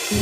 Bollywood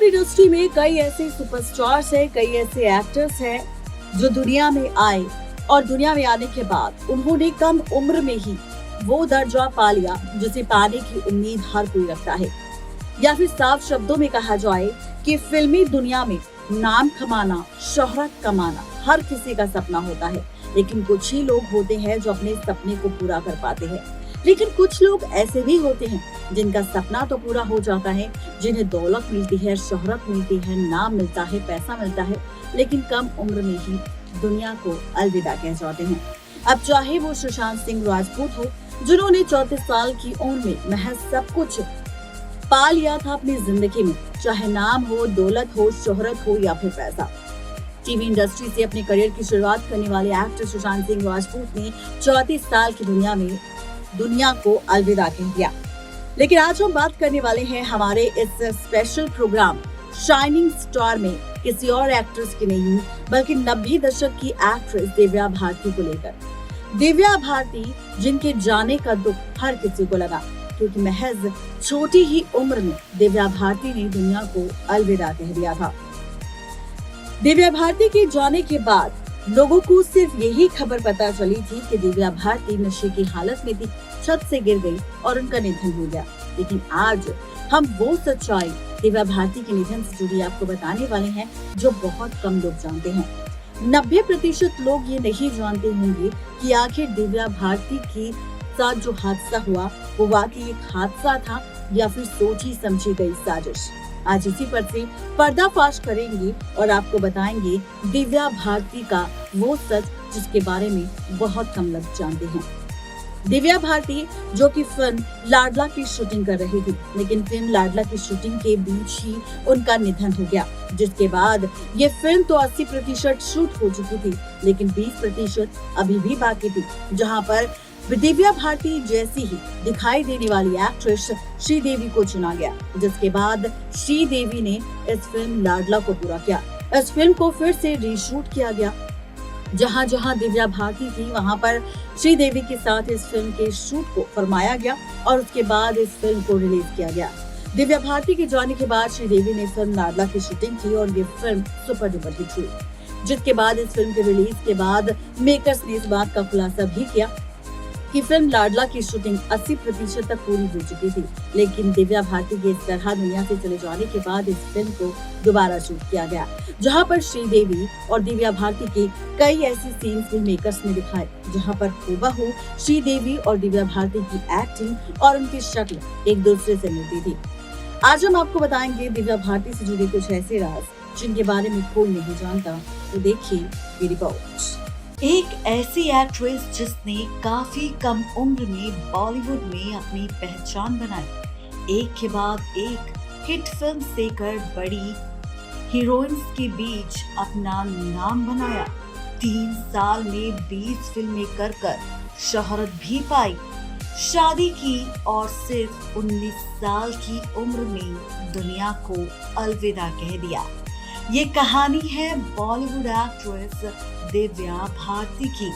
industry में कई ऐसे सुपरस्टार्स हैं, कई ऐसे एक्टर्स हैं जो दुनिया में आए और दुनिया में आने के बाद उन्होंने कम उम्र में ही वो दर्जा पा लिया जिसे पाने की उम्मीद हर कोई रखता है। या फिर साफ शब्दों में कहा जाए कि फिल्मी दुनिया में नाम कमाना, शोहरत कमाना हर किसी का सपना होता है, लेकिन कुछ ही लोग होते हैं जो अपने सपने को पूरा कर पाते हैं। लेकिन कुछ लोग ऐसे भी होते हैं जिनका सपना तो पूरा हो जाता है, जिन्हें दौलत मिलती है, शोहरत मिलती है, नाम मिलता है, पैसा मिलता है, लेकिन कम उम्र में ही दुनिया को अलविदा कह जाते हैं। अब चाहे वो सुशांत सिंह राजपूत हो, जिन्होंने 34 साल की उम्र में महज सब कुछ पा लिया था अपनी जिंदगी में, चाहे नाम हो, दौलत हो, शोहरत हो या फिर पैसा। टीवी इंडस्ट्री से अपने करियर की शुरुआत करने वाले एक्टर सुशांत सिंह राजपूत ने 34 साल की दुनिया को अलविदा कह दिया। लेकिन आज हम बात करने वाले हैं हमारे इस स्पेशल प्रोग्राम शाइनिंग स्टार में किसी और एक्ट्रेस की नहीं, बल्कि 90 दशक की एक्ट्रेस दिव्या भारती को लेकर। दिव्या भारती जिनके जाने का दुख हर किसी को लगा, क्योंकि महज छोटी ही उम्र में दिव्या भारती ने दुनिया को अलविदा कह दिया था। दिव्या भारती के जाने के बाद लोगों को सिर्फ यही खबर पता चली थी कि दिव्या भारती नशे की हालत में थी, छत से गिर गई और उनका निधन हो गया। लेकिन आज हम वो सच्चाई दिव्या भारती के निधन से जुड़ी आपको बताने वाले हैं जो बहुत कम लोग जानते हैं। 90% लोग ये नहीं जानते होंगे कि आखिर दिव्या भारती के साथ जो हादसा हुआ वो वाकई एक हादसा था या फिर सोची समझी गई साजिश। आज इसी पर से पर्दाफाश करेंगे और आपको बताएंगे दिव्या भारती का वो सच जिसके बारे में बहुत कम लोग जानते हैं। दिव्या भारती जो कि फिल्म लाडला की शूटिंग कर रही थी, लेकिन फिल्म लाडला की शूटिंग के बीच ही उनका निधन हो गया, जिसके बाद ये फिल्म तो 80% शूट हो चुकी थी, लेकिन 20% अभी भी बाकी थी, जहां पर दिव्या भारती जैसी ही दिखाई देने वाली एक्ट्रेस श्रीदेवी को चुना गया, जिसके बाद श्रीदेवी ने इस फिल्म लाडला को पूरा किया। इस फिल्म को फिर से रीशूट किया गया, जहां जहां दिव्या भारती थी वहां पर श्रीदेवी के साथ इस फिल्म के शूट को फरमाया गया और उसके बाद इस फिल्म को रिलीज किया गया। दिव्या भारती के जाने के बाद श्रीदेवी ने फिल्म लाडला की शूटिंग की और ये फिल्म सुपर डुपर हिट हुई, जिसके बाद इस फिल्म के रिलीज के बाद मेकर्स ने इस बात का खुलासा भी किया कि फिल्म लाडला की शूटिंग 80% तक पूरी हो चुकी थी, लेकिन दिव्या भारती के इस तरह दुनिया से चले जाने के बाद इस फिल्म को दोबारा शूट किया गया, जहां पर श्रीदेवी और दिव्या भारती के कई ऐसी सीन्स भी मेकर्स ने दिखाए, जहां पर हूबहू श्रीदेवी और दिव्या भारती की एक्टिंग और उनकी शक्ल एक दूसरे से मिलती थी। आज हम आपको बताएंगे दिव्या भारती से जुड़े कुछ ऐसे राज जिनके बारे में कोई नहीं जानता, तो देखिए ये रिपोर्ट। एक ऐसी एक्ट्रेस जिसने काफी कम उम्र में बॉलीवुड में अपनी पहचान बनाई, एक के बाद एक हिट फिल्म देकर बड़ी हीरोइंस के बीच अपना नाम बनाया, 3 साल में 20 फिल्में कर शोहरत भी पाई, शादी की और सिर्फ 19 साल की उम्र में दुनिया को अलविदा कह दिया। ये कहानी है बॉलीवुड एक्ट्रेस दिव्या भारती की।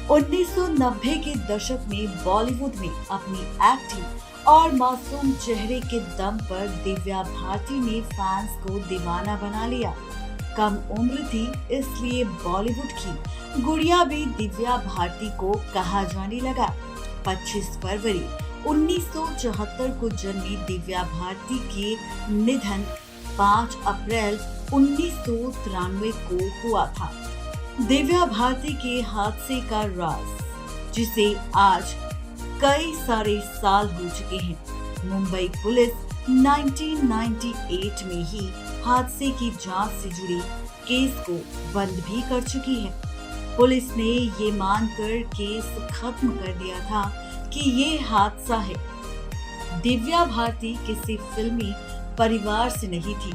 1990 के दशक में बॉलीवुड में अपनी एक्टिंग और मासूम चेहरे के दम पर दिव्या भारती ने फैंस को दीवाना बना लिया। कम उम्र थी इसलिए बॉलीवुड की गुड़िया भी दिव्या भारती को कहा जाने लगा। 25 फरवरी 1974 को जन्मी दिव्या भारती के निधन 5 अप्रैल 1993 को हुआ था। दिव्या भारती के हादसे का राज, जिसे आज कई सारे साल हो चुके हैं, मुंबई पुलिस 1998 में ही हादसे की जांच से जुड़ी केस को बंद भी कर चुकी है। पुलिस ने ये मानकर केस खत्म कर दिया था कि ये हादसा है। दिव्या भारती किसी फिल्मी परिवार से नहीं थी।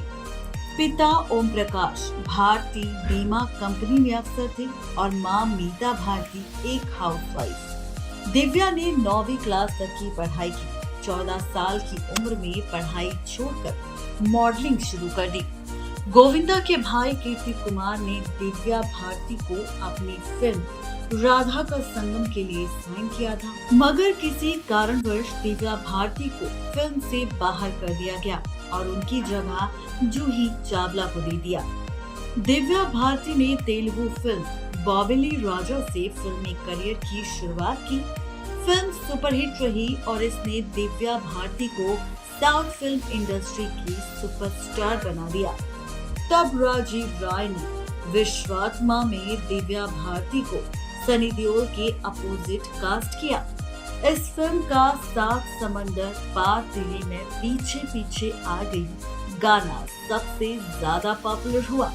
पिता ओम प्रकाश भारती बीमा कंपनी में अफसर थे और मां मीता भारती एक हाउसवाइफ। दिव्या ने 9वीं क्लास तक की पढ़ाई की। 14 साल की उम्र में पढ़ाई छोड़कर मॉडलिंग शुरू कर दी। गोविंदा के भाई कीर्ति कुमार ने दिव्या भारती को अपनी फिल्म राधा का संगम के लिए साइन किया था, मगर किसी कारणवश दिव्या भारती को फिल्म से बाहर कर दिया गया और उनकी जगह जूही चावला को दे दिया। दिव्या भारती ने तेलुगु फिल्म बाहुबली राजा से फिल्मी करियर की शुरुआत की। फिल्म सुपरहिट रही और इसने दिव्या भारती को साउथ फिल्म इंडस्ट्री की सुपरस्टार बना दिया। तब राजीव राय ने विश्वात्मा में दिव्या भारती को सनी देओल के अपोजिट कास्ट किया। इस फिल्म का 7 समंदर पार दिल्ली में पीछे पीछे आ गई गाना सबसे ज्यादा पॉपुलर हुआ।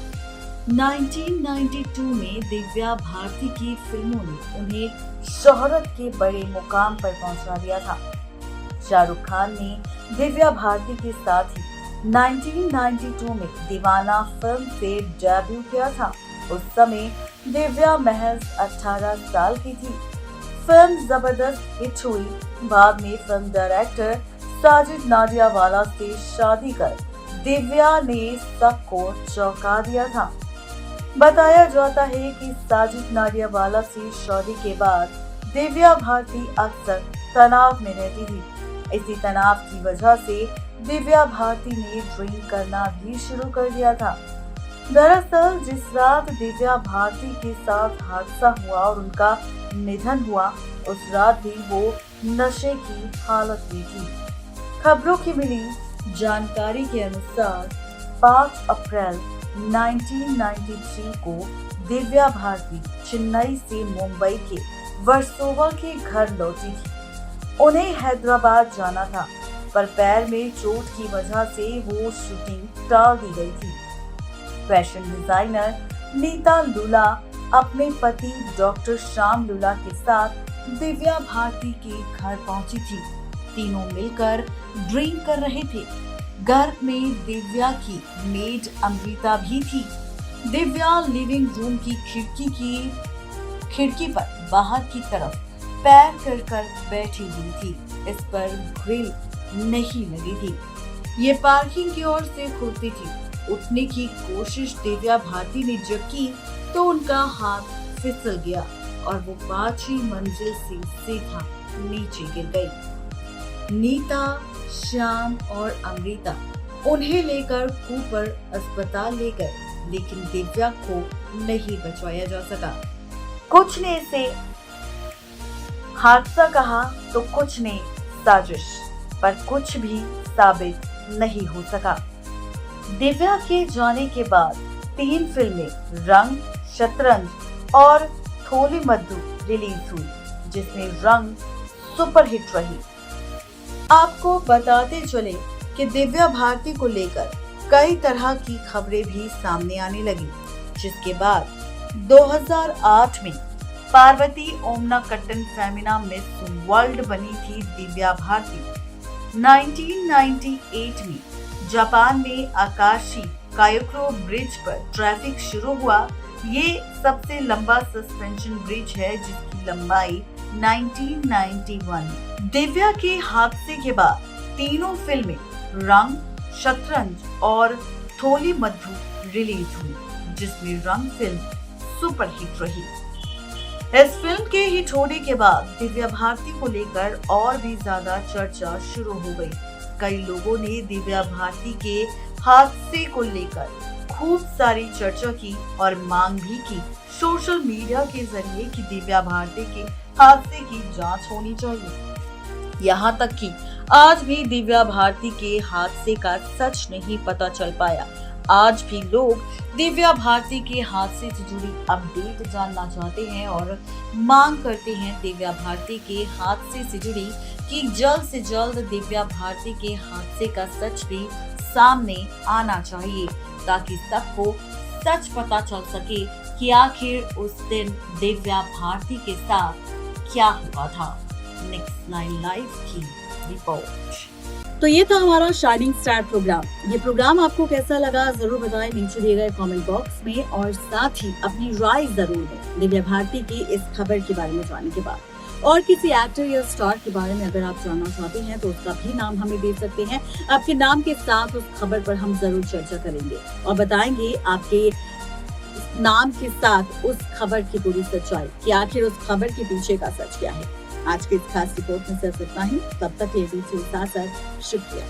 1992 में दिव्या भारती की फिल्मों ने उन्हें शोहरत के बड़े मुकाम पर पहुंचा दिया था। शाहरुख खान ने दिव्या भारती के साथ ही 1992 में दीवाना फिल्म से डेब्यू किया था। उस समय दिव्या महज 18 साल की थी। फिल्म जबरदस्त हिट हुई। बाद में फिल्म डायरेक्टर साजिद नाडियावाला से शादी कर दिव्या ने सबको चौंका दिया था। बताया जाता है कि साजिद नाडियावाला से शादी के बाद दिव्या भारती अक्सर तनाव में रहती थी। इसी तनाव की वजह से दिव्या भारती ने ड्रिंक करना भी शुरू कर दिया था। दरअसल जिस रात दिव्या भारती के साथ हादसा हुआ और उनका निधन हुआ, उस रात भी वो नशे की हालत में थी। खबरों की मिली जानकारी के अनुसार 5 अप्रैल 1993 को दिव्या भारती चेन्नई से मुंबई के वर्सोवा के घर लौटी थी। उन्हें हैदराबाद जाना था, पर पैर में चोट की वजह से वो शूटिंग टाल दी गई थी। फैशन डिजाइनर नीता लुला अपने पति डॉक्टर श्याम लुला के साथ दिव्या भारती के घर पहुंची थी। तीनों मिलकर ड्रिंक कर रहे थे। घर में दिव्या की मेड अमृता भी थी। दिव्या लिविंग रूम की खिड़की पर बाहर की तरफ पैर कर बैठी हुई थी। इस पर ग्रिल नहीं लगी थी। ये पार्किंग की ओर से खुलती थी। उठने की कोशिश दिव्या भारती ने जब की तो उनका हाथ फिसल गया और वो 5वीं मंजिल से सीधा नीचे गिर गई। नीता, श्याम और अमृता उन्हें लेकर कूपर अस्पताल ले गए, लेकिन दिव्या को नहीं बचाया जा सका। कुछ ने इसे हादसा कहा तो कुछ ने साजिश, पर कुछ भी साबित नहीं हो सका। दिव्या के जाने के बाद 3 फिल्में रंग, शतरंज और थोली मद्दू रिलीज हुई, जिसमें रंग सुपरहिट रही। आपको बताते चले कि दिव्या भारती को लेकर कई तरह की खबरें भी सामने आने लगी, जिसके बाद 2008 में पार्वती ओमनाकट्टन फेमिना मिस वर्ल्ड बनी थी दिव्या भारती। 1998 में जापान में आकाशी कायोक्रो ब्रिज पर ट्रैफिक शुरू हुआ। ये सबसे लंबा सस्पेंशन ब्रिज है, जिसकी लंबाई 1991। दिव्या के हादसे के बाद तीनों फिल्में रंग, शतरंज और थोली मद्दू रिलीज हुई, जिसमें रंग फिल्म सुपरहिट रही। इस फिल्म के हिट होने के बाद दिव्या भारती को लेकर और भी ज्यादा चर्चा शुरू हो गई। कई लोगों ने दिव्या भारती के हादसे को लेकर खूब सारी चर्चा की और मांग भी की सोशल मीडिया के जरिए कि दिव्या भारती के हादसे की जांच होनी चाहिए। यहाँ तक कि आज भी दिव्या भारती के हादसे का सच नहीं पता चल पाया। आज भी लोग दिव्या भारती के हादसे से जुड़ी अपडेट जानना चाहते हैं और मांग करते हैं दिव्या भारती के हादसे से जुड़ी कि जल्द से जल्द दिव्या भारती के हादसे का सच भी सामने आना चाहिए, ताकि सबको सच पता चल सके कि आखिर उस दिन दिव्या भारती के साथ क्या हुआ था। नेक्स्ट 9 लाइव की रिपोर्ट। तो ये था हमारा शाइनिंग स्टार प्रोग्राम। ये प्रोग्राम आपको कैसा लगा जरूर बताएं नीचे दिए गए कमेंट बॉक्स में, और साथ ही अपनी राय जरूर दें दिव्या भारती की इस खबर के बारे में जानने के बाद। और किसी एक्टर या स्टार के बारे में अगर आप जानना चाहते हैं तो उसका भी नाम हमें दे सकते हैं। आपके नाम के साथ उस खबर पर हम जरूर चर्चा करेंगे और बताएंगे आपके नाम के साथ उस खबर की पूरी सच्चाई कि आखिर उस खबर के पीछे का सच क्या है। आज के इस खास रिपोर्ट में सिर्फ इतना ही। तब तक के लिए दीजिए इजाजत। शुक्रिया।